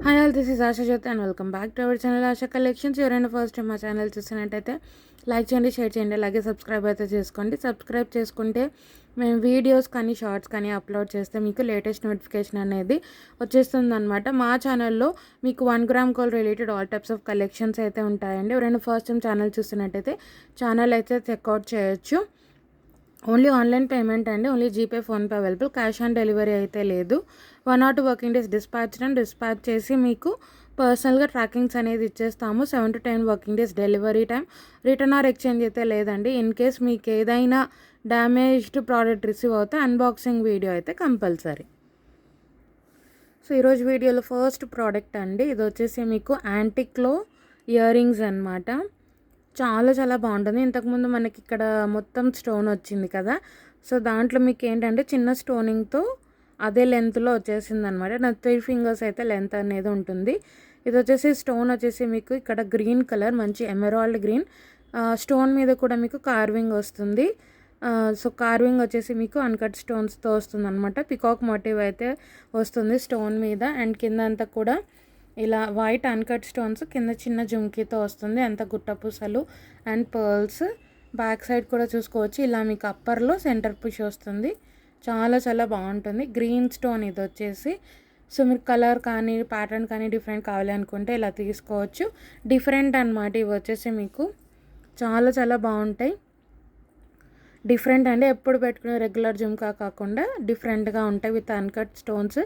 Hi all, this is Asha Jyothi and welcome back to our channel Asha collections. ఎవరైనా first time మా channel చూసినట్టయితే like చేయండి, share చేయండి, అలాగే సబ్స్క్రైబ్ అయితే చేసుకోండి. సబ్స్క్రైబ్ చేసుకుంటే మేము వీడియోస్ కానీ షార్ట్స్ కానీ అప్లోడ్ చేస్తే మీకు లేటెస్ట్ నోటిఫికేషన్ అనేది వచ్చేస్తుంది అనమాట. మా ఛానల్లో మీకు 1 gram gold related all types of collections అయితే ఉంటాయండి. ఎవరైనా ఫస్ట్ టైం ఛానల్ చూసినట్టయితే ఛానల్ అయితే చెక్అవుట్ చేయొచ్చు. ఓన్లీ ఆన్లైన్ పేమెంట్ అండి. Only GPay, PhonePe available. Cash on delivery అయితే లేదు. 1 or 2 వర్కింగ్ డేస్ డిస్పాచ్ చేసి మీకు పర్సనల్గా ట్రాకింగ్స్ అనేది ఇచ్చేస్తాము. 7 to 10 working days delivery time. Return or exchange అయితే లేదండి. ఇన్ కేస్ మీకు ఏదైనా డ్యామేజ్డ్ ప్రోడక్ట్ రిసీవ్ అవుతే అన్బాక్సింగ్ వీడియో అయితే కంపల్సరీ. సో ఈరోజు వీడియోలో ఫస్ట్ ప్రోడక్ట్ అండి. ఇది వచ్చేసి మీకు యాంటిక్లో ఇయర్ రింగ్స్ అనమాట. చాలా చాలా బాగుంటుంది. ఇంతకుముందు మనకి ఇక్కడ మొత్తం స్టోన్ వచ్చింది కదా, సో దాంట్లో మీకు ఏంటంటే చిన్న స్టోనింగ్తో అదే లెంత్లో వచ్చేసింది అనమాట. నా 3 ఫింగర్స్ అయితే లెంత్ అనేది ఉంటుంది. ఇది వచ్చేసి స్టోన్ వచ్చేసి మీకు ఇక్కడ గ్రీన్ కలర్, మంచి ఎమరాల్డ్ గ్రీన్. స్టోన్ మీద కూడా మీకు కార్వింగ్ వస్తుంది. సో కార్వింగ్ వచ్చేసి మీకు అన్కట్ స్టోన్స్తో వస్తుంది అనమాట. పికాక్ మోటివ్ అయితే వస్తుంది స్టోన్ మీద. అండ్ కింద అంతా కూడా ఇలా వైట్ అన్కట్ స్టోన్స్, కింద చిన్న జుమ్కీతో వస్తుంది. అంత గుట్టపూసలు అండ్ పర్ల్స్. బ్యాక్ సైడ్ కూడా చూసుకోవచ్చు. ఇలా మీకు అప్పర్లో సెంటర్ పుష్ వస్తుంది. చాలా చాలా బాగుంటుంది. గ్రీన్ స్టోన్ ఇది వచ్చేసి. సో మీరు కలర్ కానీ ప్యాటర్న్ కానీ డిఫరెంట్ కావాలి అనుకుంటే ఇలా తీసుకోవచ్చు. డిఫరెంట్ అనమాట. ఇవి వచ్చేసి మీకు చాలా చాలా బాగుంటాయి. డిఫరెంట్ అంటే ఎప్పుడు పెట్టుకునే రెగ్యులర్ జుమ్కా కాకుండా డిఫరెంట్గా ఉంటాయి with uncut stones.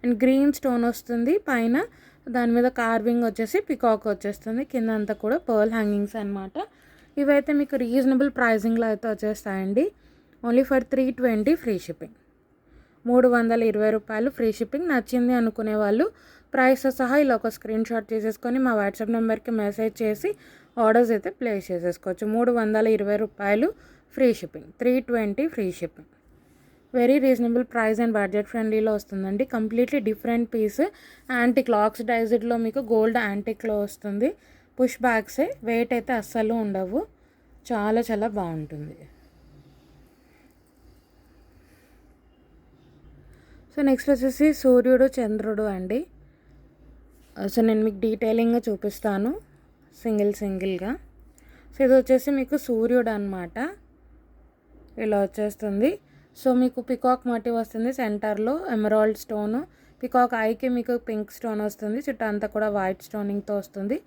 And green stone వస్తుంది పైన. దాని మీద కార్వింగ్ వచ్చేసి పికాక్ వచ్చేస్తుంది. కింద అంతా కూడా పర్ల్ హ్యాంగింగ్స్ అనమాట. ఇవైతే మీకు రీజనబుల్ ప్రైజింగ్లో అయితే వచ్చేస్తాయండి. Only for 320 free shipping. 320 రూపాయలు ఫ్రీ షిప్పింగ్. నచ్చింది అనుకునే వాళ్ళు ప్రైస్తో సహా ఇలా ఒక స్క్రీన్ షాట్ చేసేసుకొని మా వాట్సాప్ నెంబర్కి మెసేజ్ చేసి ఆర్డర్స్ అయితే ప్లేస్ చేసేసుకోవచ్చు. 320 రూపాయలు free shipping, 320 free shipping. Very reasonable price and budget ఫ్రెండ్లీలో వస్తుందండి. Completely different piece. యాంటిక్ ఆక్సిడైజ్డ్లో మీకు గోల్డ్ యాంటిక్లో వస్తుంది. పుష్ బ్యాగ్సే, వెయిట్ అయితే అస్సలు ఉండవు. చాలా చాలా బాగుంటుంది. సో నెక్స్ట్ వచ్చేసి సూర్యుడు చంద్రుడు అండి. సో నేను మీకు డీటెయిలింగ్గా చూపిస్తాను సింగిల్గా. సో ఇది వచ్చేసి మీకు సూర్యుడు అనమాట. ఇలా వచ్చేస్తుంది. సో మీకు పికాక్ మోటివ్ వస్తుంది. సెంటర్లో ఎమరాల్డ్ స్టోను. పికాక్ ఐకి మీకు పింక్ స్టోన్ వస్తుంది. చుట్టూ అంతా కూడా వైట్ స్టోనింగ్తో వస్తుంది.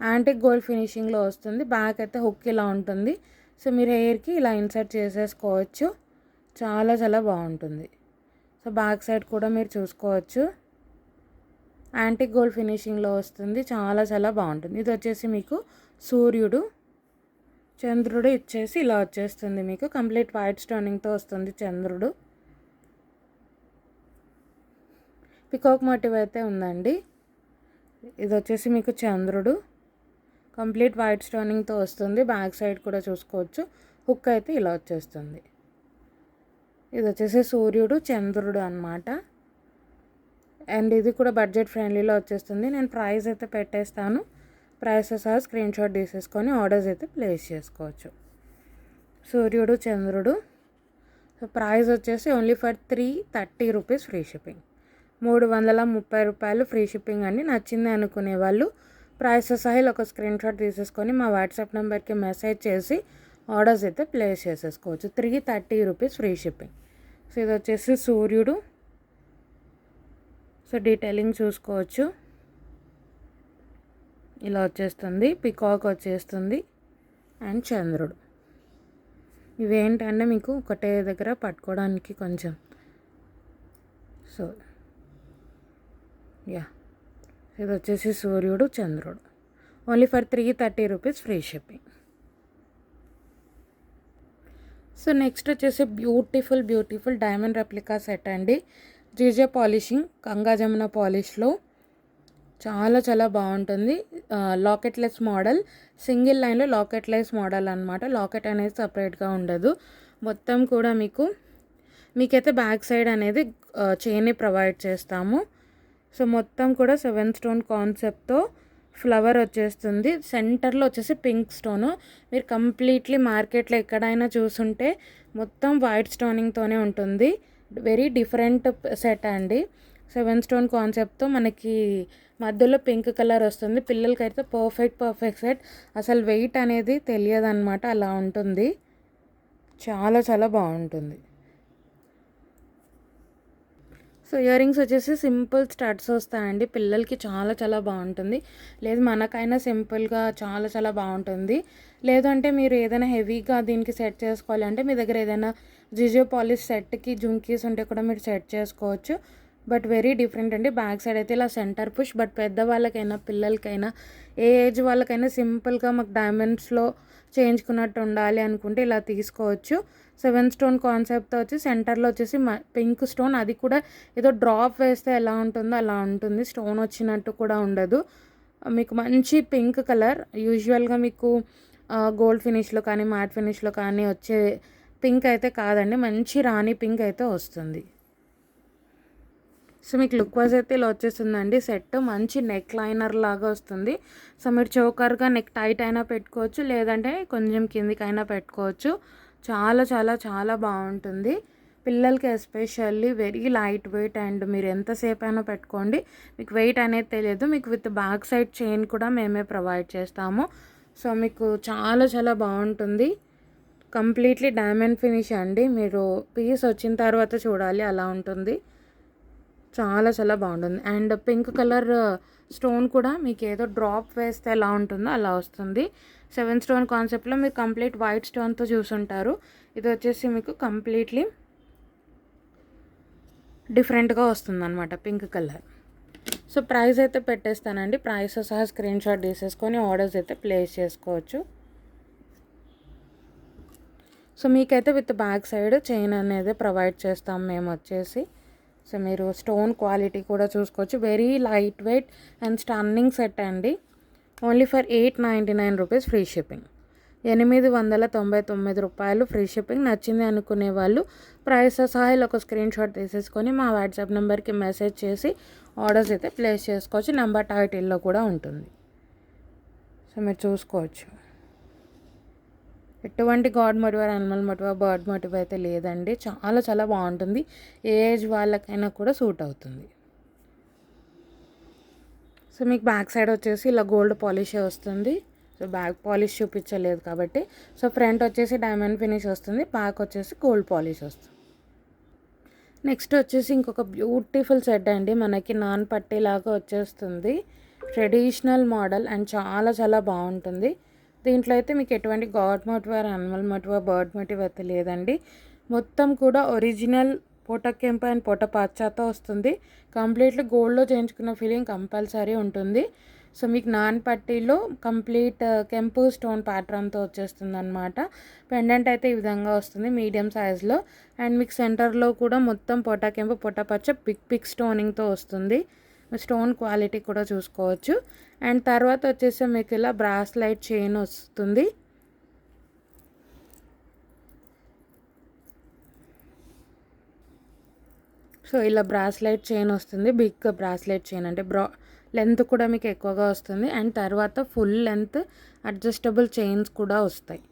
యాంటిక్ గోల్డ్ ఫినిషింగ్లో వస్తుంది. బ్యాక్ అయితే హుక్ ఇలా ఉంటుంది. సో మీరు హెయిర్కి ఇలా ఇన్సర్ట్ చేసేసుకోవచ్చు. చాలా చాలా బాగుంటుంది. సో బ్యాక్ సైడ్ కూడా మీరు చూసుకోవచ్చు. యాంటిక్ గోల్డ్ ఫినిషింగ్లో వస్తుంది. చాలా చాలా బాగుంటుంది. ఇది వచ్చేసి మీకు సూర్యుడు. చంద్రుడు ఇచ్చేసి ఇలా వచ్చేస్తుంది. మీకు కంప్లీట్ వైట్ స్టోనింగ్తో వస్తుంది చంద్రుడు. పికాక్ మోటివ్ అయితే ఉందండి. ఇది వచ్చేసి మీకు చంద్రుడు కంప్లీట్ వైట్ స్టోనింగ్తో వస్తుంది. బ్యాక్ సైడ్ కూడా చూసుకోవచ్చు. హుక్ అయితే ఇలా వచ్చేస్తుంది. ఇది వచ్చేసి సూర్యుడు చంద్రుడు అనమాట. అండ్ ఇది కూడా బడ్జెట్ ఫ్రెండ్లీలో వచ్చేస్తుంది. నేను ప్రైస్ అయితే పెట్టేస్తాను. ప్రైస్ సహా స్క్రీన్ షాట్ తీసేసుకొని ఆర్డర్స్ అయితే ప్లేస్ చేసుకోవచ్చు. సూర్యుడు చంద్రుడు. సో ప్రైస్ వచ్చేసి only for 330 rupees free shipping. 330 రూపాయలు ఫ్రీ షిప్పింగ్ అండి. నచ్చింది అనుకునే వాళ్ళు ప్రైస్ సహా ఒక స్క్రీన్ షాట్ తీసేసుకొని మా వాట్సాప్ నెంబర్కి మెసేజ్ చేసి ఆర్డర్స్ అయితే ప్లేస్ చేసేసుకోవచ్చు. 330 రూపీస్ ఫ్రీ షిప్పింగ్. సో ఇది వచ్చేసి సూర్యుడు. సో డీటెయిలింగ్ చూసుకోవచ్చు. ఇలా వచ్చేస్తుంది. పికాక్ వచ్చేస్తుంది అండ్ చంద్రుడు. ఇవేంటంటే మీకు ఒకటే దగ్గర పట్టుకోవడానికి కొంచెం. సో ఇది వచ్చేసి సూర్యుడు చంద్రుడు. Only for 330 rupees free shipping. So next వచ్చేసి బ్యూటిఫుల్ డైమండ్ రెప్లికా సెట్ అండి. జీజే పాలిషింగ్, గంగా జమున పాలిష్లో చాలా చాలా బాగుంటుంది. లాకెట్లెస్ మోడల్, సింగిల్ లైన్లో లాకెట్లెస్ మోడల్ అనమాట. లాకెట్ అనేది సపరేట్గా ఉండదు. మొత్తం కూడా మీకైతే బ్యాక్ సైడ్ అనేది చైన్ ప్రొవైడ్ చేస్తాము. సో మొత్తం కూడా 7 స్టోన్ కాన్సెప్ట్తో ఫ్లవర్ వచ్చేస్తుంది. సెంటర్లో వచ్చేసి పింక్ స్టోను. మీరు కంప్లీట్లీ మార్కెట్లో ఎక్కడైనా చూసుంటే మొత్తం వైట్ స్టోనింగ్తోనే ఉంటుంది. వెరీ డిఫరెంట్ సెట్ అండి. 7 స్టోన్ కాన్సెప్ట్తో మనకి మధ్యలో పింక్ కలర్ వస్తుంది. పిల్లలకైతే పర్ఫెక్ట్ సెట్. అసలు వెయిట్ అనేది తెలియదన్నమాట, అలా ఉంటుంది. చాలా చాలా బాగుంటుంది. సో ఇయర్ రింగ్స్ వచ్చేసి సింపుల్ స్టడ్స్ వస్తాయండి. పిల్లలకి చాలా చాలా బాగుంటుంది. లేదు మనకైనా సింపుల్గా చాలా చాలా బాగుంటుంది. లేదంటే మీరు ఏదైనా హెవీగా దీనికి సెట్ చేసుకోవాలి అంటే మీ దగ్గర ఏదైనా జిజో పాలిష్ సెట్కి జుంకీస్ ఉంటే కూడా మీరు సెట్ చేసుకోవచ్చు. బట్ వెరీ డిఫరెంట్ అండి. బ్యాక్ సైడ్ అయితే ఇలా సెంటర్ పుష్. బట్ పెద్దవాళ్ళకైనా పిల్లలకైనా ఏ ఏజ్ వాళ్ళకైనా సింపుల్గా మాకు డైమండ్స్లో చేయించుకున్నట్టు ఉండాలి అనుకుంటే ఇలా తీసుకోవచ్చు. 7 స్టోన్ కాన్సెప్ట్తో వచ్చి సెంటర్లో వచ్చేసి పింక్ స్టోన్, అది కూడా ఏదో డ్రాప్ వేస్తే ఎలా ఉంటుందో అలా ఉంటుంది. స్టోన్ వచ్చినట్టు కూడా ఉండదు. మీకు మంచి పింక్ కలర్, యూజువల్గా మీకు గోల్డ్ ఫినిష్లో కానీ మ్యాట్ ఫినిష్లో కానీ వచ్చే పింక్ అయితే కాదండి, మంచి రాణి పింక్ అయితే వస్తుంది. సో మీకు లుక్ వైజ్ అయితే ఇలా వచ్చేస్తుందండి సెట్. మంచి నెక్ లైనర్ లాగా వస్తుంది. సో మీరు చోకర్గా నెక్ టైట్ అయినా పెట్టుకోవచ్చు, లేదంటే కొంచెం కిందికైనా పెట్టుకోవచ్చు. చాలా చాలా చాలా బాగుంటుంది. పిల్లలకి especially very light weight, and మీరు ఎంతసేపు అయినా పెట్టుకోండి, మీకు వెయిట్ అనేది తెలియదు. మీకు విత్ బ్యాక్ సైడ్ చైన్ కూడా మేమే ప్రొవైడ్ చేస్తాము. సో మీకు చాలా చాలా బాగుంటుంది. కంప్లీట్లీ డైమండ్ ఫినిష్ అండి. మీరు పీస్ వచ్చిన తర్వాత చూడాలి, అలా ఉంటుంది. చాలా చాలా బాగుంటుంది. అండ్ పింక్ కలర్ స్టోన్ కూడా మీకు ఏదో డ్రాప్ వేస్తే ఎలా ఉంటుందో అలా వస్తుంది. 7 స్టోన్ కాన్సెప్ట్లో మీరు కంప్లీట్ వైట్ స్టోన్తో చూసుంటారు. ఇది వచ్చేసి మీకు కంప్లీట్లీ డిఫరెంట్గా వస్తుంది అనమాట, పింక్ కలర్. సో ప్రైస్ అయితే పెట్టేస్తానండి. ప్రైస్ సహా స్క్రీన్ షాట్ తీసేసుకొని ఆర్డర్స్ అయితే ప్లేస్ చేసుకోవచ్చు. సో మీకైతే విత్ బ్యాక్ సైడ్ చైన్ అనేది ప్రొవైడ్ చేస్తాం మేము వచ్చేసి. సో మీరు స్టోన్ క్వాలిటీ కూడా చూసుకోవచ్చు. Very light weight and stunning set అండి. Only for 899 rupees free shipping. 899 రూపాయలు ఫ్రీ షిప్పింగ్. నచ్చింది అనుకునే వాళ్ళు ప్రైస్ సహా ఒక స్క్రీన్ షాట్ తీసేసుకొని మా వాట్సాప్ నెంబర్కి మెసేజ్ చేసి ఆర్డర్స్ అయితే ప్లేస్ చేసుకోవచ్చు. నెంబర్ టైటిల్లో కూడా ఉంటుంది. సో మీరు చూసుకోవచ్చు. ఎటువంటి god motive, animal motive, bird motive అయితే లేదండి. చాలా చాలా బాగుంటుంది. ఏ ఏజ్ వాళ్ళకైనా కూడా సూట్ అవుతుంది. సో మీకు బ్యాక్ సైడ్ వచ్చేసి ఇలా గోల్డ్ పాలిష్ వస్తుంది. సో బ్యాక్ పాలిష్ చూపించలేదు కాబట్టి. సో ఫ్రంట్ వచ్చేసి డైమండ్ ఫినిష్ వస్తుంది, బ్యాక్ వచ్చేసి గోల్డ్ పాలిష్ వస్తుంది. నెక్స్ట్ వచ్చేసి ఇంకొక బ్యూటిఫుల్ సెట్ అండి. మనకి నాన్ పట్టీలాగా వచ్చేస్తుంది. ట్రెడిషనల్ మోడల్ అండ్ చాలా చాలా బాగుంటుంది. దీంట్లో అయితే మీకు ఎటువంటి god motive, animal motive, bird motive అయితే లేదండి. మొత్తం కూడా ఒరిజినల్ పోట కెంపు అండ్ పోట పచ్చాతో వస్తుంది. కంప్లీట్లీ గోల్డ్లో చేయించుకున్న ఫీలింగ్ కంపల్సరీ ఉంటుంది. సో మీకు నాన్ పట్టీలో కంప్లీట్ కెంపు స్టోన్ ప్యాటర్న్తో వచ్చేస్తుంది అనమాట. పెండెంట్ అయితే ఈ విధంగా వస్తుంది మీడియం సైజ్లో. అండ్ మీకు సెంటర్లో కూడా మొత్తం పోట కెంపు పోట పచ్చ బిగ్ స్టోనింగ్తో వస్తుంది. స్టోన్ క్వాలిటీ కూడా చూసుకోవచ్చు. అండ్ తర్వాత వచ్చేసి మీకు ఇలా బ్రాస్లైట్ చైన్ వస్తుంది. సో ఇలా బ్రాస్లైట్ చైన్ వస్తుంది. బిగ్ బ్రాస్లైట్ చైన్ అంటే లెంత్ కూడా మీకు ఎక్కువగా వస్తుంది. అండ్ తర్వాత ఫుల్ లెంత్ అడ్జస్టబుల్ చైన్స్ కూడా వస్తాయి.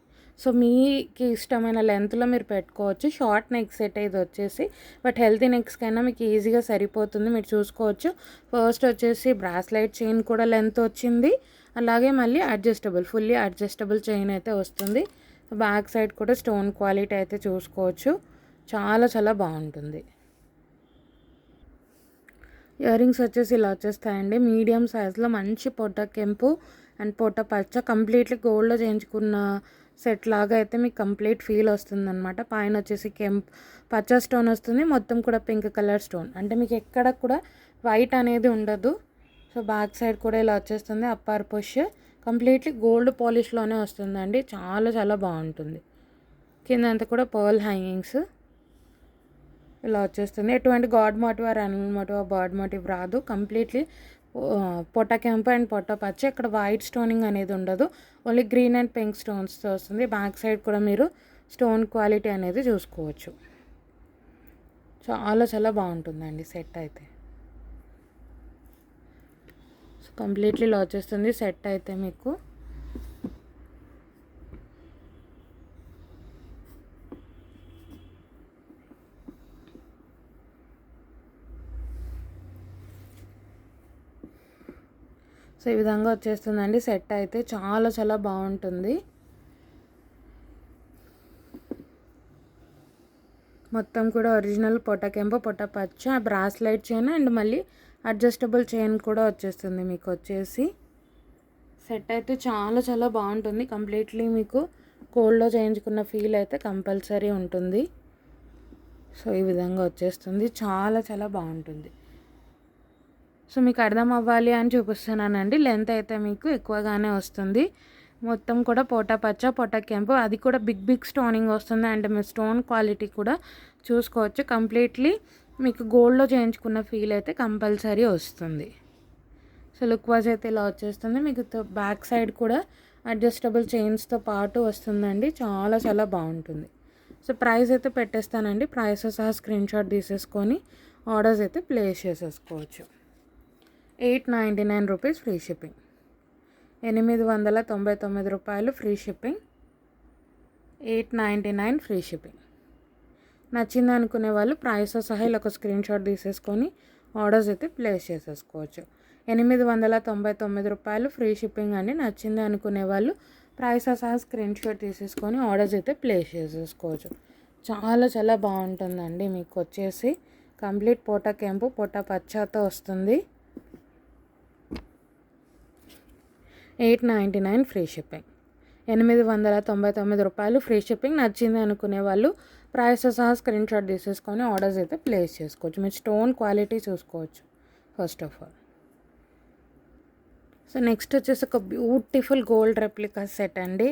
సో మీకు ఇష్టమైన లెంత్లో మీరు పెట్టుకోవచ్చు. షార్ట్ నెక్ సెట్ ఇది వచ్చేసి, బట్ హెల్తీ నెక్స్కైనా మీకు ఈజీగా సరిపోతుంది. మీరు చూసుకోవచ్చు. ఫస్ట్ వచ్చేసి బ్రాస్లైట్ చైన్ కూడా లెంత్ వచ్చింది, అలాగే మళ్ళీ ఫుల్లీ అడ్జస్టబుల్ చైన్ అయితే వస్తుంది. బ్యాక్ సైడ్ కూడా స్టోన్ క్వాలిటీ అయితే చూసుకోవచ్చు. చాలా చాలా బాగుంటుంది. ఇయర్ రింగ్స్ వచ్చేసి ఇలా వచ్చేస్తాయండి. మీడియం సైజ్లో మంచి పొట్ట కెంపు అండ్ పొట్ట పచ్చ కంప్లీట్లీ గోల్డ్లో చేయించుకున్న సెట్ లాగా అయితే మీకు కంప్లీట్ ఫీల్ వస్తుంది అనమాట. పైన వచ్చేసి పచ్చ స్టోన్ వస్తుంది, మొత్తం కూడా పింక్ కలర్ స్టోన్, అంటే మీకు ఎక్కడ కూడా వైట్ అనేది ఉండదు. సో బ్యాక్ సైడ్ కూడా ఇలా వచ్చేస్తుంది. అప్పర్ పుష్ కంప్లీట్లీ గోల్డ్ పాలిష్లోనే వస్తుందండి. చాలా చాలా బాగుంటుంది. కింద అంతా కూడా పర్ల్ హ్యాంగింగ్స్ ఇలా వచ్చేస్తుంది. ఎటువంటి god motive, animal motive, bird motive రాదు. కంప్లీట్లీ పొట్ట కెంపు అండ్ పొట్ట పచ్చ. ఇక్కడ వైట్ స్టోనింగ్ అనేది ఉండదు, ఓన్లీ గ్రీన్ అండ్ పింక్ స్టోన్స్తో వస్తుంది. బ్యాక్ సైడ్ కూడా మీరు స్టోన్ క్వాలిటీ అనేది చూసుకోవచ్చు. చాలా చాలా బాగుంటుందండి సెట్ అయితే. సో కంప్లీట్లీ ఇలా వచ్చేస్తుంది సెట్ అయితే మీకు. సో ఈ విధంగా వచ్చేస్తుందండి సెట్ అయితే చాలా చాలా బాగుంటుంది. మొత్తం కూడా ఒరిజినల్ పొట్టకెంప పొట్ట పచ్చ బ్రాస్లైట్ చైన్ అండ్ మళ్ళీ అడ్జస్టబుల్ చైన్ కూడా వచ్చేస్తుంది మీకు వచ్చేసి. సెట్ అయితే చాలా చాలా బాగుంటుంది. కంప్లీట్లీ మీకు గోల్డ్లో చేయించుకున్న ఫీల్ అయితే కంపల్సరీ ఉంటుంది. సో ఈ విధంగా వచ్చేస్తుంది, చాలా చాలా బాగుంటుంది. సో మీకు అర్థం అవ్వాలి అని చూపిస్తున్నానండి. లెంత్ అయితే మీకు ఎక్కువగానే వస్తుంది. మొత్తం కూడా పోటా పచ్చ పొట్ట కెంపు, అది కూడా బిగ్ బిగ్ స్టోనింగ్ వస్తుంది. అండ్ మీ స్టోన్ క్వాలిటీ కూడా చూసుకోవచ్చు. కంప్లీట్లీ మీకు గోల్డ్లో చేయించుకున్న ఫీల్ అయితే కంపల్సరీ వస్తుంది. సో లుక్ వైజ్ అయితే ఇలా వచ్చేస్తుంది. మీకు బ్యాక్ సైడ్ కూడా అడ్జస్టబుల్ చైన్స్తో పాటు వస్తుందండి. చాలా చాలా బాగుంటుంది. సో ప్రైస్ అయితే పెట్టేస్తానండి. ప్రైస్ సహా స్క్రీన్ షాట్ తీసేసుకొని ఆర్డర్స్ అయితే ప్లేస్ చేసేసుకోవచ్చు. 899 రూపీస్ ఫ్రీ షిప్పింగ్. 899 రూపాయలు ఫ్రీ షిప్పింగ్. 899 free shipping. నచ్చింది అనుకునే వాళ్ళు ప్రైస్ సహా ఇలా ఒక స్క్రీన్ షాట్ తీసేసుకొని ఆర్డర్స్ అయితే ప్లేస్ చేసేసుకోవచ్చు. 899 రూపాయలు ఫ్రీ షిప్పింగ్ అండి. నచ్చింది అనుకునే వాళ్ళు ప్రైస్ సహా స్క్రీన్ షాట్ తీసేసుకొని ఆర్డర్స్ అయితే ప్లేస్ చేసేసుకోవచ్చు. చాలా చాలా బాగుంటుందండి. మీకు వచ్చేసి కంప్లీట్ పోటా కెంపు పొట్ట పచ్చతో వస్తుంది. 899 ఫ్రీ షిప్పింగ్. 899 రూపాయలు ఫ్రీ షిప్పింగ్. నచ్చింది అనుకునే వాళ్ళు ప్రైస్ సహా స్క్రీన్ షాట్ తీసేసుకొని ఆర్డర్స్ అయితే ప్లేస్ చేసుకోవచ్చు. మీరు స్టోన్ క్వాలిటీ చూసుకోవచ్చు first of all. So next వచ్చేసి ఒక బ్యూటిఫుల్ గోల్డ్ రెప్లికా సెట్ అండి.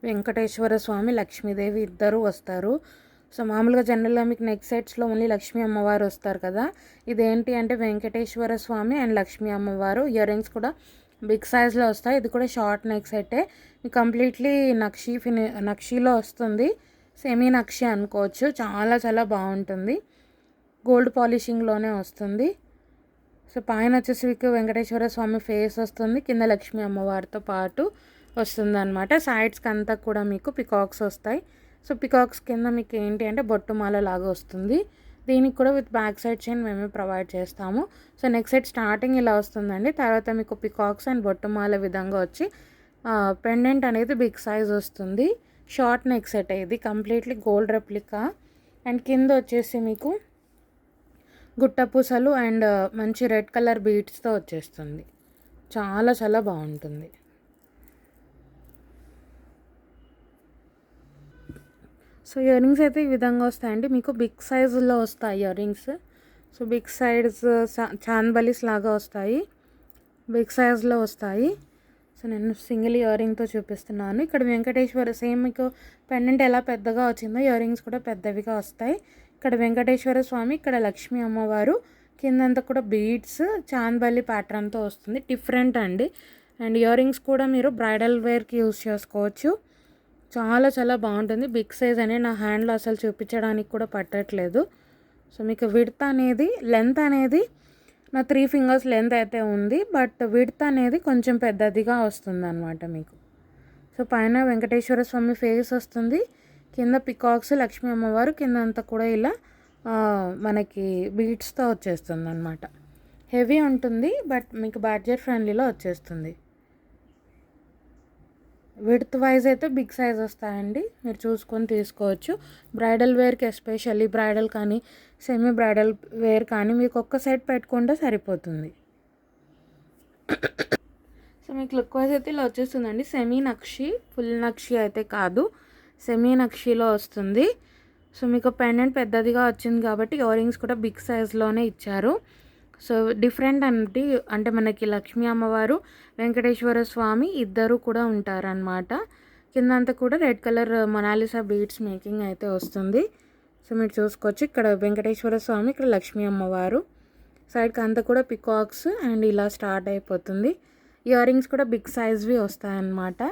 వెంకటేశ్వర స్వామి లక్ష్మీదేవి ఇద్దరు వస్తారు. సో మామూలుగా జనరల్గా మీకు నెక్ సెట్స్లో ఓన్లీ లక్ష్మీ అమ్మవారు వస్తారు కదా. ఇదేంటి అంటే వెంకటేశ్వర స్వామి అండ్ లక్ష్మీ అమ్మవారు. ఇయర్ రింగ్స్ కూడా బిగ్ సైజ్లో వస్తాయి. ఇది కూడా షార్ట్ నెక్ సెట్టే. కంప్లీట్లీ నక్షీలో వస్తుంది. సెమీ నక్షి అనుకోవచ్చు. చాలా చాలా బాగుంటుంది. గోల్డ్ పాలిషింగ్లోనే వస్తుంది. సో పైన వచ్చేసి మీకు వెంకటేశ్వర స్వామి ఫేస్ వస్తుంది. కింద లక్ష్మీ అమ్మవారితో పాటు వస్తుంది అనమాట. సైడ్స్కి అంతా కూడా మీకు పికాక్స్ వస్తాయి. సో పికాక్స్ కింద మీకు ఏంటి అంటే బొట్టుమాల లాగా వస్తుంది. దీనికి కూడా విత్ బ్యాక్ సైడ్ చైన్ మేమే ప్రొవైడ్ చేస్తాము. సో నెక్స్ట్ సైడ్ స్టార్టింగ్ ఇలా వస్తుందండి. తర్వాత మీకు పికాక్స్ అండ్ బొట్టుమాల విధంగా వచ్చి పెండెంట్ అనేది బిగ్ సైజ్ వస్తుంది. షార్ట్ నెక్ సెట్ ఇది కంప్లీట్లీ గోల్డ్ రెప్లికా. అండ్ కింద వచ్చేసి మీకు గుట్టపూసలు అండ్ మంచి రెడ్ కలర్ బీడ్స్తో వచ్చేస్తుంది. చాలా చాలా బాగుంటుంది. సో ఇయర్ రింగ్స్ అయితే ఈ విధంగా వస్తాయండి. మీకు బిగ్ సైజులో వస్తాయి earrings. So big size chandbalis లాగా వస్తాయి. బిగ్ సైజ్లో వస్తాయి. సో నేను సింగిల్ ఇయర్ రింగ్తో చూపిస్తున్నాను. ఇక్కడ వెంకటేశ్వర సేమ్ మీకు పెండెంట్ ఎలా పెద్దగా వచ్చిందో ఇయర్ రింగ్స్ కూడా పెద్దవిగా వస్తాయి. ఇక్కడ వెంకటేశ్వర స్వామి, ఇక్కడ లక్ష్మీ అమ్మవారు, కిందంతా కూడా బీడ్స్ చాందబలి ప్యాటర్న్తో వస్తుంది. డిఫరెంట్ అండి. అండ్ ఇయర్ రింగ్స్ కూడా మీరు బ్రైడల్ వేర్కి యూస్ చేసుకోవచ్చు. చాలా చాలా బాగుంటుంది. బిగ్ సైజ్ అనేది నా హ్యాండ్లో అసలు చూపించడానికి కూడా పట్టట్లేదు. సో మీకు విడ్త్ అనేది లెంత్ అనేది నా 3 ఫింగర్స్ లెంత్ అయితే ఉంది. బట్ విడ్త్ అనేది కొంచెం పెద్దదిగా వస్తుంది అనమాట మీకు. సో పైన వెంకటేశ్వర స్వామి ఫేస్ వస్తుంది. కింద పికాక్స్ లక్ష్మీ అమ్మవారు, కింద అంతా కూడా ఇలా మనకి బీడ్స్తో వచ్చేస్తుంది అనమాట. హెవీ ఉంటుంది బట్ మీకు బడ్జెట్ ఫ్రెండ్లీలో వచ్చేస్తుంది. విడ్త్ వైజ్ అయితే బిగ్ సైజ్ వస్తాయండి. మీరు చూసుకొని తీసుకోవచ్చు. బ్రైడల్ వేర్కి ఎస్పెషల్లీ బ్రైడల్ కానీ సెమీ బ్రైడల్ వేర్ కానీ మీకు ఒక్క సెట్ పెట్టుకుంటే సరిపోతుంది. సో మీకు లుక్ వైజ్ అయితే ఇలా వచ్చేస్తుందండి. సెమీ నక్షి, ఫుల్ నక్షి అయితే కాదు, సెమీ నక్షిలో వస్తుంది. సో మీకు పెండెంట్ పెద్దదిగా వచ్చింది కాబట్టి ఇయర్ రింగ్స్ కూడా బిగ్ సైజ్లోనే ఇచ్చారు. సో డిఫరెంట్ అంటే మనకి లక్ష్మీ అమ్మవారు, వెంకటేశ్వర స్వామి ఇద్దరు కూడా ఉంటారనమాట. కిందంతా కూడా red colour Mona Lisa beads making అయితే వస్తుంది. సో మీరు చూసుకోవచ్చు. ఇక్కడ వెంకటేశ్వర స్వామి, ఇక్కడ లక్ష్మీ అమ్మవారు, సైడ్కి అంతా కూడా పికాక్స్ అండ్ ఇలా స్టార్ట్ అయిపోతుంది. ఇయర్ రింగ్స్ కూడా బిగ్ సైజ్వి వస్తాయన్నమాట.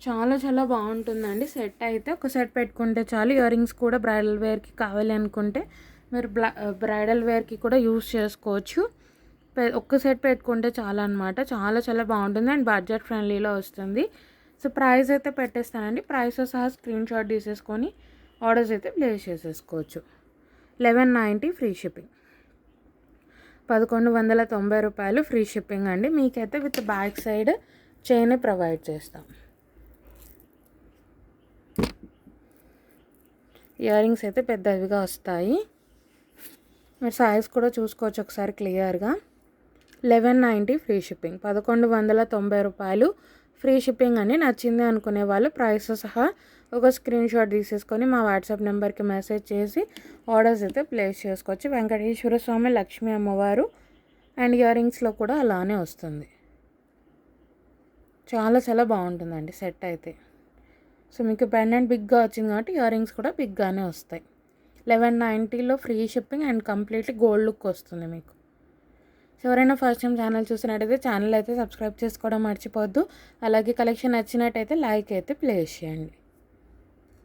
చాలా చాలా బాగుంటుందండి సెట్ అయితే. ఒక సెట్ పెట్టుకుంటే చాలు. ఇయర్ రింగ్స్ కూడా బ్రైడల్ వేర్కి కావాలి అనుకుంటే మీరు బ్రైడల్ వేర్కి కూడా యూస్ చేసుకోవచ్చు. ఒక్క సెట్ పెట్టుకుంటే చాలా అనమాట. చాలా చాలా బాగుంటుంది అండ్ బడ్జెట్ ఫ్రెండ్లీలో వస్తుంది. సో ప్రైస్ అయితే పెట్టేస్తానండి. ప్రైస్ సహా స్క్రీన్ షాట్ తీసేసుకొని ఆర్డర్స్ అయితే ప్లేస్ చేసేసుకోవచ్చు. 1190 ఫ్రీ షిప్పింగ్. రూ. 1190 ఫ్రీ షిప్పింగ్ అండి. మీకైతే with back side chain provide చేస్తాం. ఇయర్ రింగ్స్ అయితే పెద్దవిగా వస్తాయి. మీరు సైజ్ కూడా చూసుకోవచ్చు ఒకసారి క్లియర్గా. 1190 ఫ్రీ షిప్పింగ్, రూ. 1190 ఫ్రీ షిప్పింగ్ అని. నచ్చింది అనుకునే వాళ్ళు ప్రైస్ సహా ఒక స్క్రీన్ షాట్ తీసేసుకొని మా వాట్సాప్ నెంబర్కి మెసేజ్ చేసి ఆర్డర్స్ అయితే ప్లేస్ చేసుకోవచ్చు. వెంకటేశ్వర స్వామి, లక్ష్మీ అమ్మవారు అండ్ ఇయర్ రింగ్స్లో కూడా అలానే వస్తుంది. చాలా బాగుంటుందండి సెట్ అయితే. సో మీకు పెండెంట్ బిగ్గా వచ్చింది కాబట్టి ఇయర్ రింగ్స్ కూడా బిగ్గానే వస్తాయి. 1190లో free shipping and completely gold look వస్తుంది మీకు. సో ఎవరైనా ఫస్ట్ టైం ఛానల్ చూసినట్టయితే ఛానల్ అయితే సబ్స్క్రైబ్ చేసుకోవడం మర్చిపోవద్దు. అలాగే కలెక్షన్ నచ్చినట్టయితే లైక్ అయితే ప్లేస్ చేయండి.